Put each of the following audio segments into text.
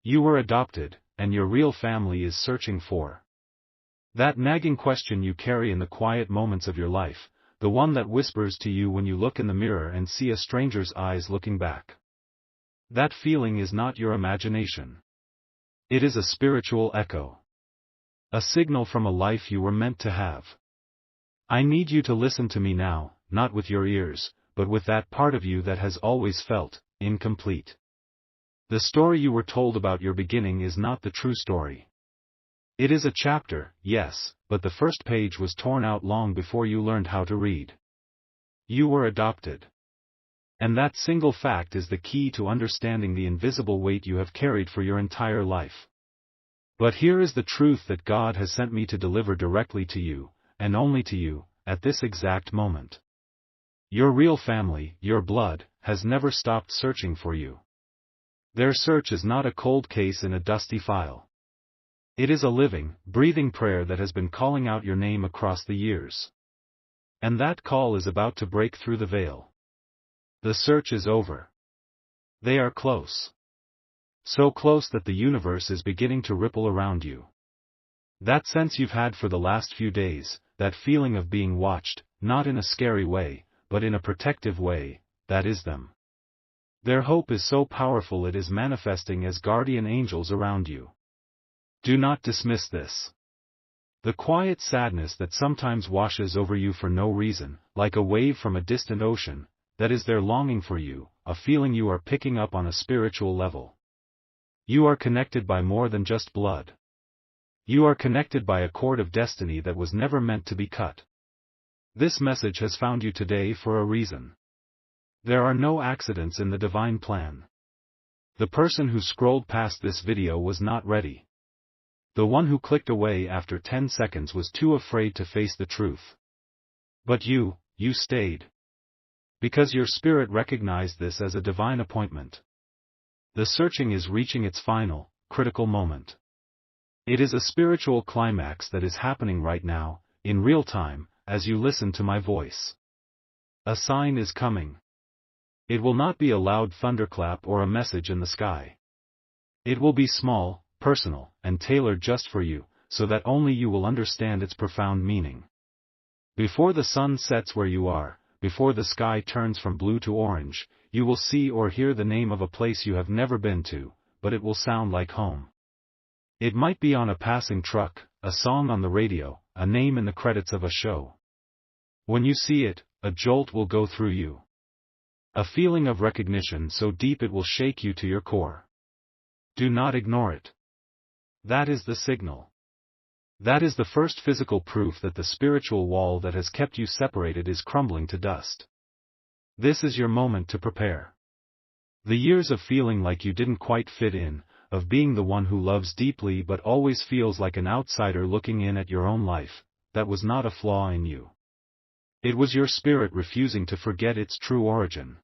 You were adopted, and your real family is searching for that nagging question you carry in the quiet moments of your life, the one that whispers to you when you look in the mirror and see a stranger's eyes looking back. That feeling is not your imagination. It is a spiritual echo. A signal from a life you were meant to have. I need you to listen to me now, not with your ears, but with that part of you that has always felt incomplete. The story you were told about your beginning is not the true story. It is a chapter, yes, but the first page was torn out long before you learned how to read. You were adopted. And that single fact is the key to understanding the invisible weight you have carried for your entire life. But here is the truth that God has sent me to deliver directly to you, and only to you, at this exact moment. Your real family, your blood, has never stopped searching for you. Their search is not a cold case in a dusty file. It is a living, breathing prayer that has been calling out your name across the years. And that call is about to break through the veil. The search is over. They are close. So close that the universe is beginning to ripple around you. That sense you've had for the last few days, that feeling of being watched, not in a scary way, but in a protective way, that is them. Their hope is so powerful it is manifesting as guardian angels around you. Do not dismiss this. The quiet sadness that sometimes washes over you for no reason, like a wave from a distant ocean, that is their longing for you, a feeling you are picking up on a spiritual level. You are connected by more than just blood. You are connected by a cord of destiny that was never meant to be cut. This message has found you today for a reason. There are no accidents in the divine plan. The person who scrolled past this video was not ready. The one who clicked away after 10 seconds was too afraid to face the truth. But you stayed. Because your spirit recognized this as a divine appointment. The searching is reaching its final, critical moment. It is a spiritual climax that is happening right now, in real time, as you listen to my voice. A sign is coming. It will not be a loud thunderclap or a message in the sky. It will be small, personal, and tailored just for you, so that only you will understand its profound meaning. Before the sun sets where you are, before the sky turns from blue to orange, you will see or hear the name of a place you have never been to, but it will sound like home. It might be on a passing truck, a song on the radio, a name in the credits of a show. When you see it, a jolt will go through you. A feeling of recognition so deep it will shake you to your core. Do not ignore it. That is the signal. That is the first physical proof that the spiritual wall that has kept you separated is crumbling to dust. This is your moment to prepare. The years of feeling like you didn't quite fit in, of being the one who loves deeply but always feels like an outsider looking in at your own life, that was not a flaw in you. It was your spirit refusing to forget its true origin.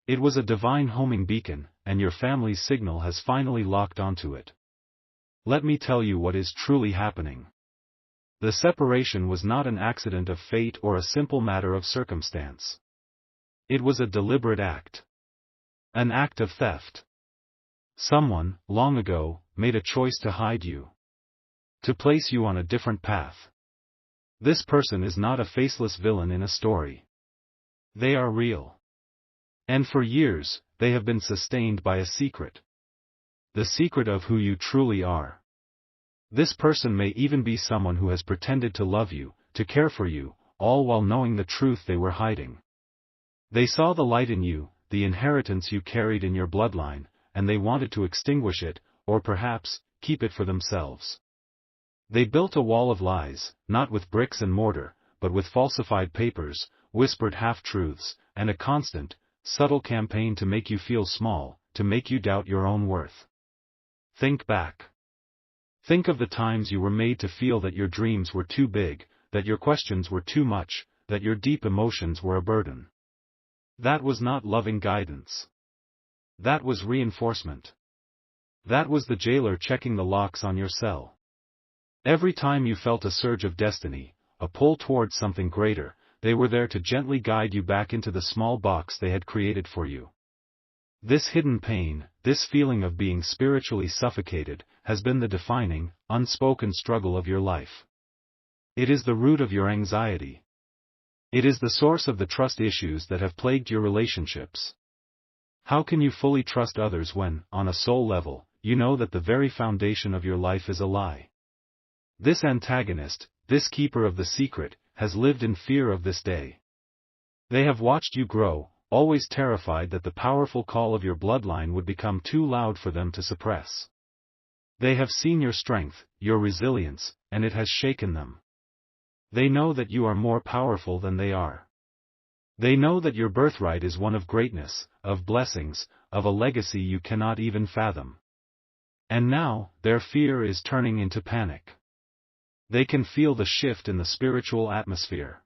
It was a divine homing beacon, and your family's signal has finally locked onto it. Let me tell you what is truly happening. The separation was not an accident of fate or a simple matter of circumstance. It was a deliberate act. An act of theft. Someone, long ago, made a choice to hide you. To place you on a different path. This person is not a faceless villain in a story. They are real. And for years, they have been sustained by a secret. The secret of who you truly are. This person may even be someone who has pretended to love you, to care for you, all while knowing the truth they were hiding. They saw the light in you, the inheritance you carried in your bloodline, and they wanted to extinguish it, or perhaps, keep it for themselves. They built a wall of lies, not with bricks and mortar, but with falsified papers, whispered half-truths, and a constant, subtle campaign to make you feel small, to make you doubt your own worth. Think back. Think of the times you were made to feel that your dreams were too big, that your questions were too much, that your deep emotions were a burden. That was not loving guidance. That was reinforcement. That was the jailer checking the locks on your cell. Every time you felt a surge of destiny, a pull towards something greater, they were there to gently guide you back into the small box they had created for you. This hidden pain, this feeling of being spiritually suffocated, has been the defining, unspoken struggle of your life. It is the root of your anxiety. It is the source of the trust issues that have plagued your relationships. How can you fully trust others when, on a soul level, you know that the very foundation of your life is a lie? This antagonist, this keeper of the secret, has lived in fear of this day. They have watched you grow, always terrified that the powerful call of your bloodline would become too loud for them to suppress. They have seen your strength, your resilience, and it has shaken them. They know that you are more powerful than they are. They know that your birthright is one of greatness, of blessings, of a legacy you cannot even fathom. And now, their fear is turning into panic. They can feel the shift in the spiritual atmosphere.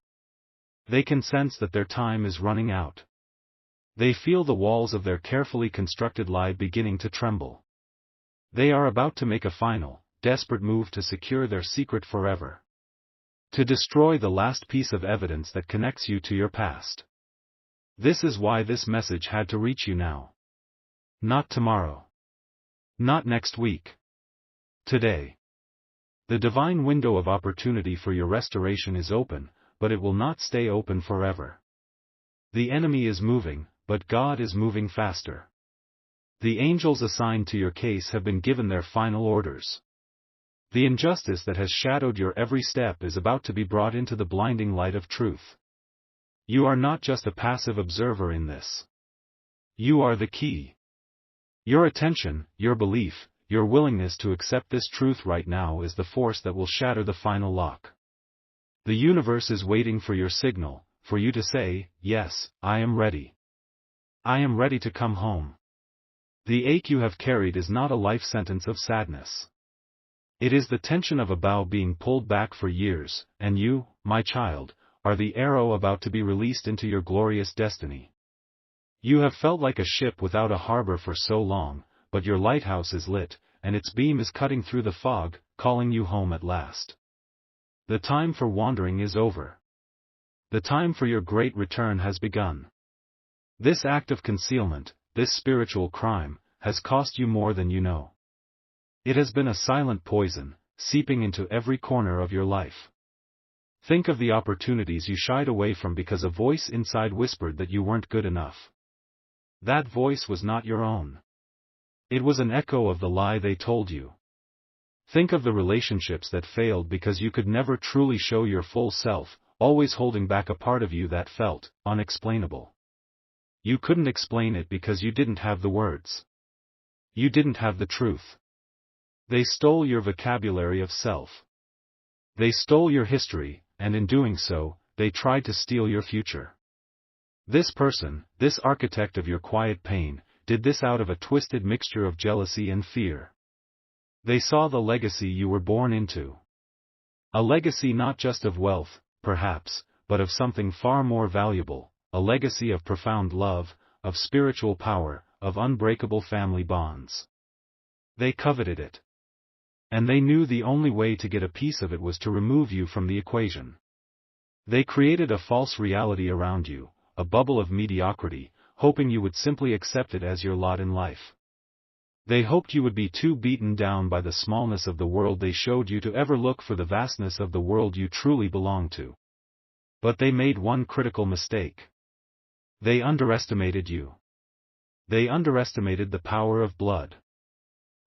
They can sense that their time is running out. They feel the walls of their carefully constructed lie beginning to tremble. They are about to make a final, desperate move to secure their secret forever. To destroy the last piece of evidence that connects you to your past. This is why this message had to reach you now. Not tomorrow. Not next week. Today. The divine window of opportunity for your restoration is open, but it will not stay open forever. The enemy is moving, but God is moving faster. The angels assigned to your case have been given their final orders. The injustice that has shadowed your every step is about to be brought into the blinding light of truth. You are not just a passive observer in this. You are the key. Your attention, your belief, your willingness to accept this truth right now is the force that will shatter the final lock. The universe is waiting for your signal, for you to say, yes, I am ready. I am ready to come home. The ache you have carried is not a life sentence of sadness. It is the tension of a bow being pulled back for years, and you, my child, are the arrow about to be released into your glorious destiny. You have felt like a ship without a harbor for so long, but your lighthouse is lit, and its beam is cutting through the fog, calling you home at last. The time for wandering is over. The time for your great return has begun. This act of concealment, this spiritual crime, has cost you more than you know. It has been a silent poison, seeping into every corner of your life. Think of the opportunities you shied away from because a voice inside whispered that you weren't good enough. That voice was not your own. It was an echo of the lie they told you. Think of the relationships that failed because you could never truly show your full self, always holding back a part of you that felt unexplainable. You couldn't explain it because you didn't have the words. You didn't have the truth. They stole your vocabulary of self. They stole your history, and in doing so, they tried to steal your future. This person, this architect of your quiet pain, did this out of a twisted mixture of jealousy and fear. They saw the legacy you were born into. A legacy not just of wealth, perhaps, but of something far more valuable, a legacy of profound love, of spiritual power, of unbreakable family bonds. They coveted it. And they knew the only way to get a piece of it was to remove you from the equation. They created a false reality around you, a bubble of mediocrity, hoping you would simply accept it as your lot in life. They hoped you would be too beaten down by the smallness of the world they showed you to ever look for the vastness of the world you truly belong to. But they made one critical mistake. They underestimated you. They underestimated the power of blood.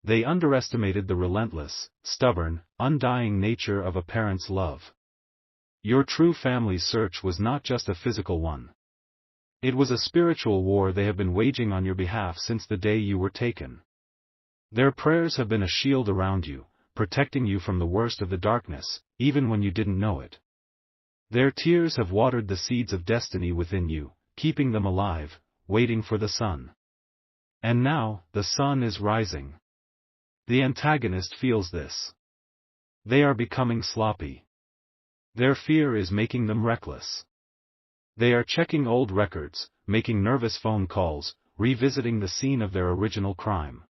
They underestimated the relentless, stubborn, undying nature of a parent's love. Your true family's search was not just a physical one. It was a spiritual war they have been waging on your behalf since the day you were taken. Their prayers have been a shield around you, protecting you from the worst of the darkness, even when you didn't know it. Their tears have watered the seeds of destiny within you, keeping them alive, waiting for the sun. And now, the sun is rising. The antagonist feels this. They are becoming sloppy. Their fear is making them reckless. They are checking old records, making nervous phone calls, revisiting the scene of their original crime.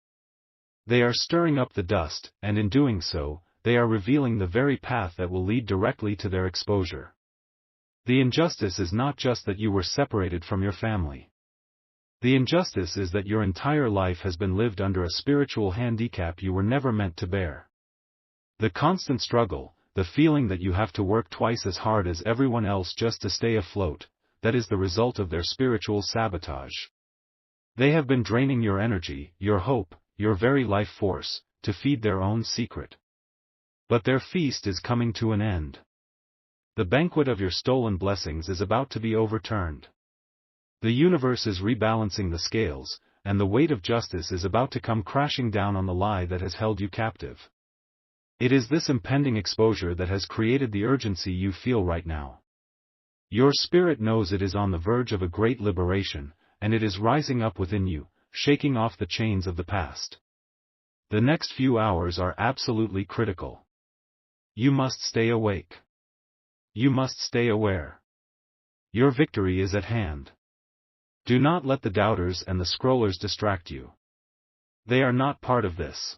They are stirring up the dust, and in doing so, they are revealing the very path that will lead directly to their exposure. The injustice is not just that you were separated from your family. The injustice is that your entire life has been lived under a spiritual handicap you were never meant to bear. The constant struggle, the feeling that you have to work twice as hard as everyone else just to stay afloat, that is the result of their spiritual sabotage. They have been draining your energy, your hope, your very life force, to feed their own secret. But their feast is coming to an end. The banquet of your stolen blessings is about to be overturned. The universe is rebalancing the scales, and the weight of justice is about to come crashing down on the lie that has held you captive. It is this impending exposure that has created the urgency you feel right now. Your spirit knows it is on the verge of a great liberation, and it is rising up within you, shaking off the chains of the past. The next few hours are absolutely critical. You must stay awake. You must stay aware. Your victory is at hand. Do not let the doubters and the scrollers distract you. They are not part of this.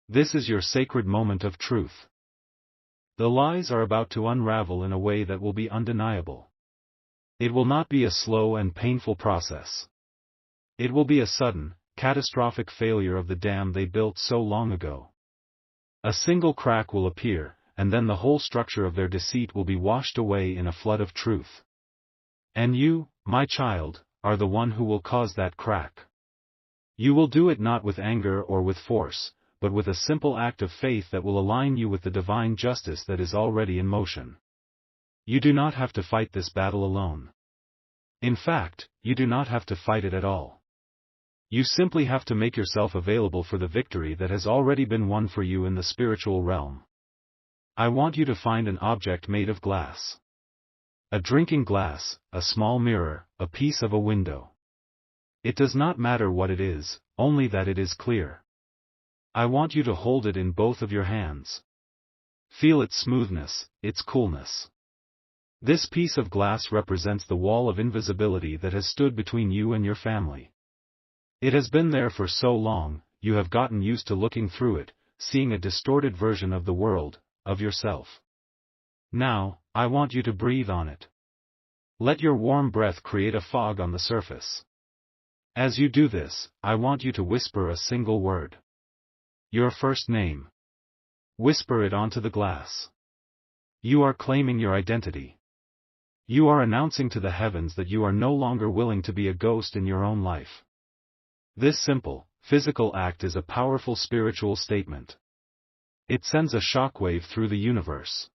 This is your sacred moment of truth. The lies are about to unravel in a way that will be undeniable. It will not be a slow and painful process. It will be a sudden, catastrophic failure of the dam they built so long ago. A single crack will appear, and then the whole structure of their deceit will be washed away in a flood of truth. And you, my child, are the one who will cause that crack. You will do it not with anger or with force, but with a simple act of faith that will align you with the divine justice that is already in motion. You do not have to fight this battle alone. In fact, you do not have to fight it at all. You simply have to make yourself available for the victory that has already been won for you in the spiritual realm. I want you to find an object made of glass. A drinking glass, a small mirror, a piece of a window. It does not matter what it is, only that it is clear. I want you to hold it in both of your hands. Feel its smoothness, its coolness. This piece of glass represents the wall of invisibility that has stood between you and your family. It has been there for so long, you have gotten used to looking through it, seeing a distorted version of the world, of yourself. Now, I want you to breathe on it. Let your warm breath create a fog on the surface. As you do this, I want you to whisper a single word. Your first name. Whisper it onto the glass. You are claiming your identity. You are announcing to the heavens that you are no longer willing to be a ghost in your own life. This simple, physical act is a powerful spiritual statement. It sends a shockwave through the universe.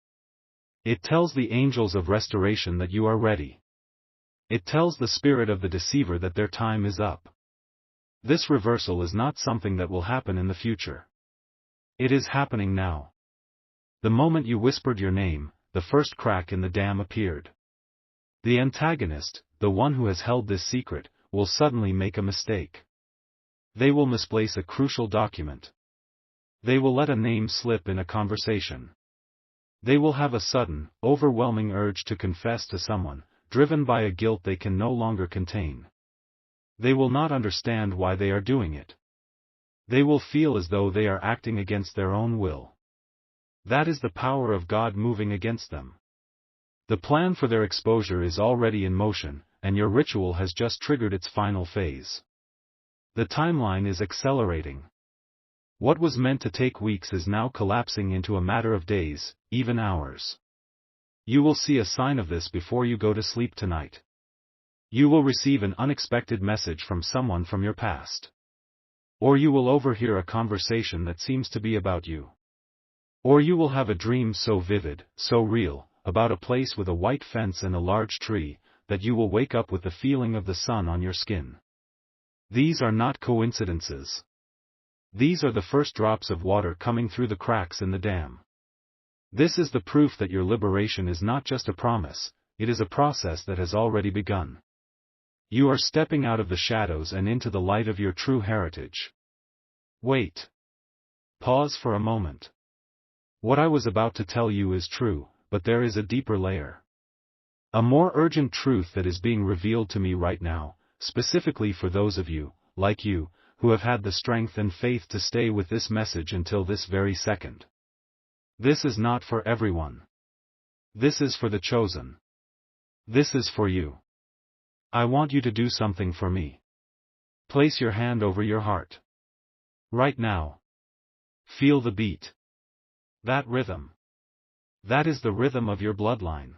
It tells the angels of restoration that you are ready. It tells the spirit of the deceiver that their time is up. This reversal is not something that will happen in the future. It is happening now. The moment you whispered your name, the first crack in the dam appeared. The antagonist, the one who has held this secret, will suddenly make a mistake. They will misplace a crucial document. They will let a name slip in a conversation. They will have a sudden, overwhelming urge to confess to someone, driven by a guilt they can no longer contain. They will not understand why they are doing it. They will feel as though they are acting against their own will. That is the power of God moving against them. The plan for their exposure is already in motion, and your ritual has just triggered its final phase. The timeline is accelerating. What was meant to take weeks is now collapsing into a matter of days, even hours. You will see a sign of this before you go to sleep tonight. You will receive an unexpected message from someone from your past. Or you will overhear a conversation that seems to be about you. Or you will have a dream so vivid, so real, about a place with a white fence and a large tree, that you will wake up with the feeling of the sun on your skin. These are not coincidences. These are the first drops of water coming through the cracks in the dam. This is the proof that your liberation is not just a promise, it is a process that has already begun. You are stepping out of the shadows and into the light of your true heritage. Wait. Pause for a moment. What I was about to tell you is true, but there is a deeper layer. A more urgent truth that is being revealed to me right now, specifically for those of you, like you, who have had the strength and faith to stay with this message until this very second. This is not for everyone. This is for the chosen. This is for you. I want you to do something for me. Place your hand over your heart. Right now. Feel the beat. That rhythm. That is the rhythm of your bloodline.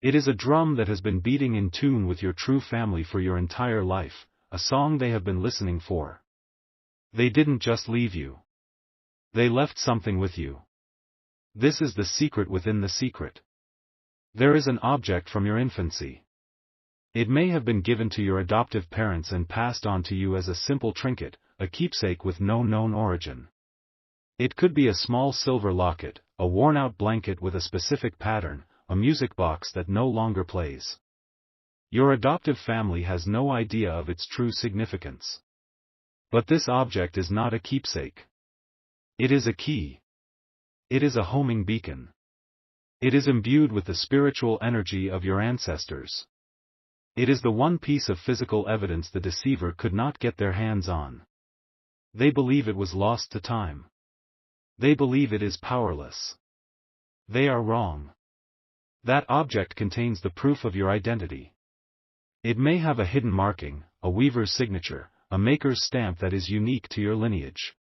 It is a drum that has been beating in tune with your true family for your entire life, a song they have been listening for. They didn't just leave you. They left something with you. This is the secret within the secret. There is an object from your infancy. It may have been given to your adoptive parents and passed on to you as a simple trinket, a keepsake with no known origin. It could be a small silver locket, a worn-out blanket with a specific pattern, a music box that no longer plays. Your adoptive family has no idea of its true significance. But this object is not a keepsake. It is a key. It is a homing beacon. It is imbued with the spiritual energy of your ancestors. It is the one piece of physical evidence the deceiver could not get their hands on. They believe it was lost to time. They believe it is powerless. They are wrong. That object contains the proof of your identity. It may have a hidden marking, a weaver's signature, a maker's stamp that is unique to your lineage.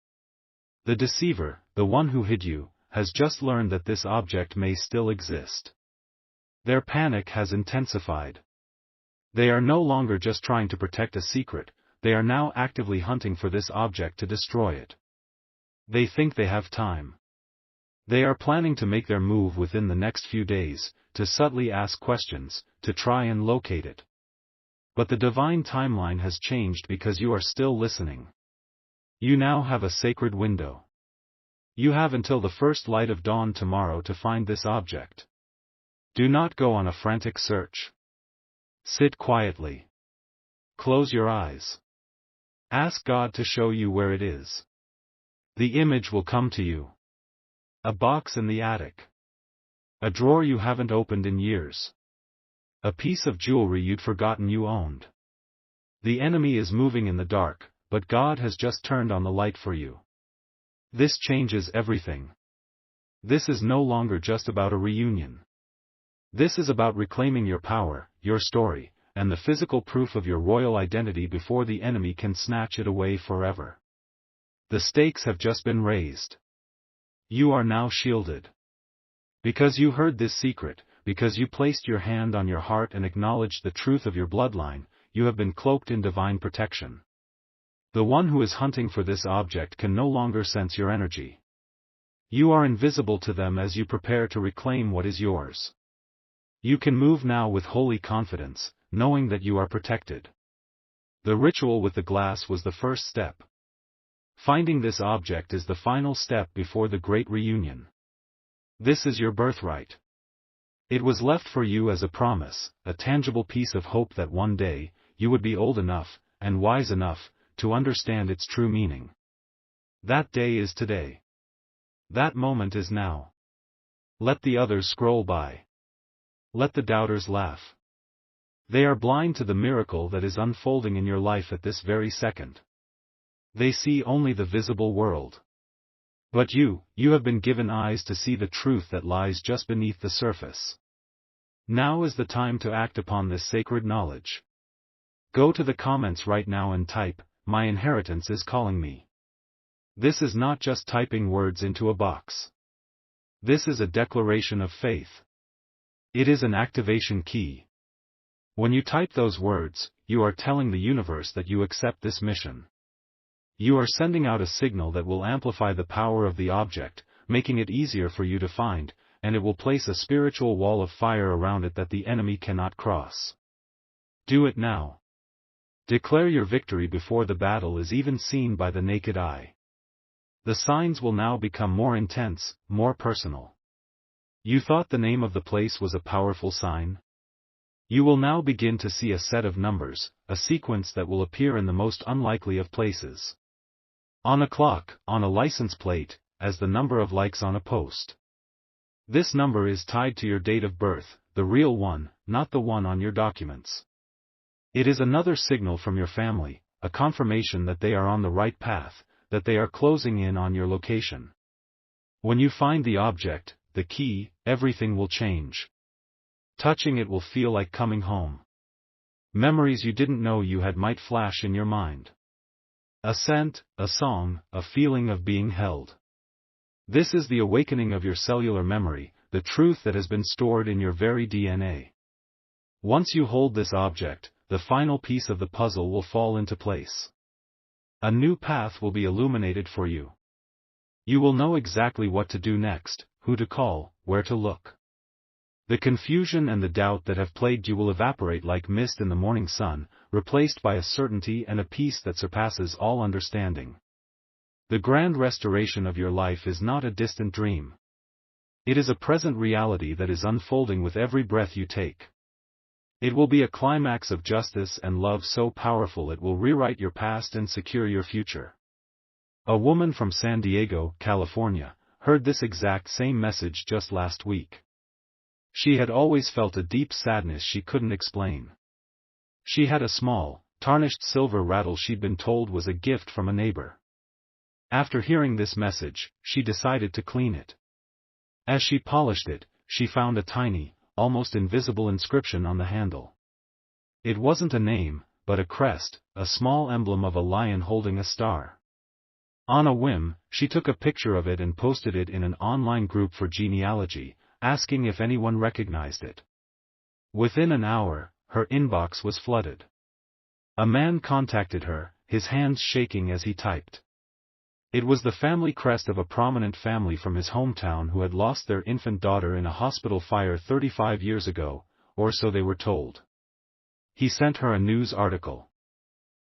The deceiver, the one who hid you, has just learned that this object may still exist. Their panic has intensified. They are no longer just trying to protect a secret, they are now actively hunting for this object to destroy it. They think they have time. They are planning to make their move within the next few days, to subtly ask questions, to try and locate it. But the divine timeline has changed because you are still listening. You now have a sacred window. You have until the first light of dawn tomorrow to find this object. Do not go on a frantic search. Sit quietly. Close your eyes. Ask God to show you where it is. The image will come to you. A box in the attic. A drawer you haven't opened in years. A piece of jewelry you'd forgotten you owned. The enemy is moving in the dark, but God has just turned on the light for you. This changes everything. This is no longer just about a reunion. This is about reclaiming your power, your story, and the physical proof of your royal identity before the enemy can snatch it away forever. The stakes have just been raised. You are now shielded. Because you heard this secret, because you placed your hand on your heart and acknowledged the truth of your bloodline, you have been cloaked in divine protection. The one who is hunting for this object can no longer sense your energy. You are invisible to them as you prepare to reclaim what is yours. You can move now with holy confidence, knowing that you are protected. The ritual with the glass was the first step. Finding this object is the final step before the great reunion. This is your birthright. It was left for you as a promise, a tangible piece of hope that one day, you would be old enough, and wise enough, to understand its true meaning. That day is today. That moment is now. Let the others scroll by. Let the doubters laugh. They are blind to the miracle that is unfolding in your life at this very second. They see only the visible world. But you have been given eyes to see the truth that lies just beneath the surface. Now is the time to act upon this sacred knowledge. Go to the comments right now and type, "My inheritance is calling me." This is not just typing words into a box. This is a declaration of faith. It is an activation key. When you type those words, you are telling the universe that you accept this mission. You are sending out a signal that will amplify the power of the object, making it easier for you to find, and it will place a spiritual wall of fire around it that the enemy cannot cross. Do it now. Declare your victory before the battle is even seen by the naked eye. The signs will now become more intense, more personal. You thought the name of the place was a powerful sign? You will now begin to see a set of numbers, a sequence that will appear in the most unlikely of places. On a clock, on a license plate, as the number of likes on a post. This number is tied to your date of birth, the real one, not the one on your documents. It is another signal from your family, a confirmation that they are on the right path, that they are closing in on your location. When you find the object, the key, everything will change. Touching it will feel like coming home. Memories you didn't know you had might flash in your mind. A scent, a song, a feeling of being held. This is the awakening of your cellular memory, the truth that has been stored in your very DNA. Once you hold this object, the final piece of the puzzle will fall into place. A new path will be illuminated for you. You will know exactly what to do next, who to call, where to look. The confusion and the doubt that have plagued you will evaporate like mist in the morning sun, replaced by a certainty and a peace that surpasses all understanding. The grand restoration of your life is not a distant dream. It is a present reality that is unfolding with every breath you take. It will be a climax of justice and love so powerful it will rewrite your past and secure your future. A woman from San Diego, California, heard this exact same message just last week. She had always felt a deep sadness she couldn't explain. She had a small, tarnished silver rattle she'd been told was a gift from a neighbor. After hearing this message, she decided to clean it. As she polished it, she found a tiny, almost invisible inscription on the handle. It wasn't a name, but a crest, a small emblem of a lion holding a star. On a whim, she took a picture of it and posted it in an online group for genealogy, asking if anyone recognized it. Within an hour, her inbox was flooded. A man contacted her, his hands shaking as he typed. It was the family crest of a prominent family from his hometown who had lost their infant daughter in a hospital fire 35 years ago, or so they were told. He sent her a news article.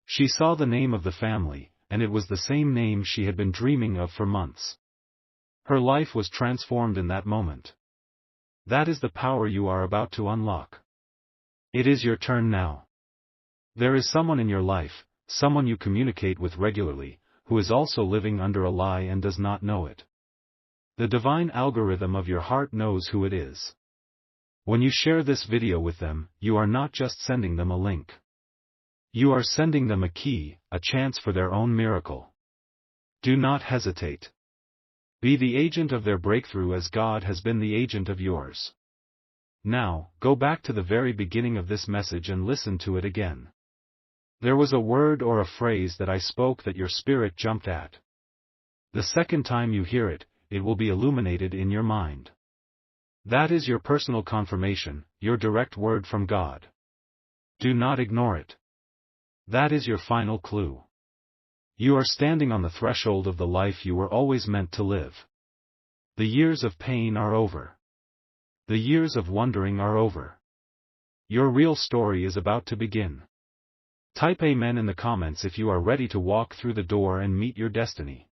She saw the name of the family, and it was the same name she had been dreaming of for months. Her life was transformed in that moment. That is the power you are about to unlock. It is your turn now. There is someone in your life, someone you communicate with regularly, who is also living under a lie and does not know it. The divine algorithm of your heart knows who it is. When you share this video with them, you are not just sending them a link. You are sending them a key, a chance for their own miracle. Do not hesitate. Be the agent of their breakthrough as God has been the agent of yours. Now, go back to the very beginning of this message and listen to it again. There was a word or a phrase that I spoke that your spirit jumped at. The second time you hear it, it will be illuminated in your mind. That is your personal confirmation, your direct word from God. Do not ignore it. That is your final clue. You are standing on the threshold of the life you were always meant to live. The years of pain are over. The years of wondering are over. Your real story is about to begin. Type Amen in the comments if you are ready to walk through the door and meet your destiny.